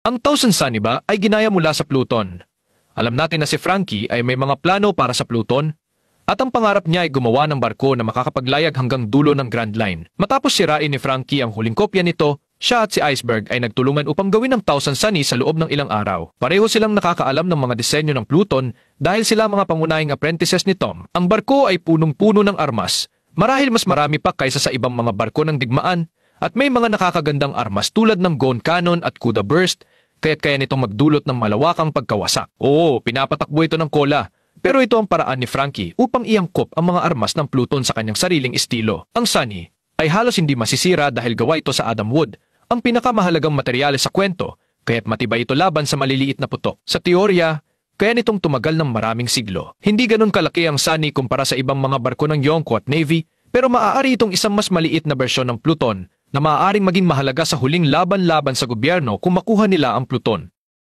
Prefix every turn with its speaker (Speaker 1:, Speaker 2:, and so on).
Speaker 1: Ang Thousand Sunny ba ay ginaya mula sa Pluton. Alam natin na si Frankie ay may mga plano para sa Pluton at ang pangarap niya ay gumawa ng barko na makakapaglayag hanggang dulo ng Grand Line. Matapos sirain ni Frankie ang huling kopya nito, siya at si Iceberg ay nagtulungan upang gawin ang Thousand Sunny sa loob ng ilang araw. Pareho silang nakakaalam ng mga disenyo ng Pluton dahil sila mga pangunahing apprentices ni Tom. Ang barko ay punong-puno ng armas, marahil mas marami pa kaysa sa ibang mga barko ng digmaan, at may mga nakakagandang armas tulad ng Gon Cannon at Kuda Burst, kaya't kaya nitong magdulot ng malawakang pagkawasak. Oo, pinapatakbo ito ng kola, pero ito ang paraan ni Frankie upang iangkop ang mga armas ng Pluton sa kanyang sariling estilo. Ang Sunny ay halos hindi masisira dahil gawa ito sa Adam Wood, ang pinakamahalagang materyales sa kwento, kaya't matibay ito laban sa maliliit na putok. Sa teorya, kaya nitong tumagal ng maraming siglo. Hindi ganun kalaki ang Sunny kumpara sa ibang mga barko ng Yonko at Navy, pero maaari itong isang mas maliit na bersyon ng Pluton na maaaring maging mahalaga sa huling laban-laban sa gobyerno kung makuha nila ang Pluton.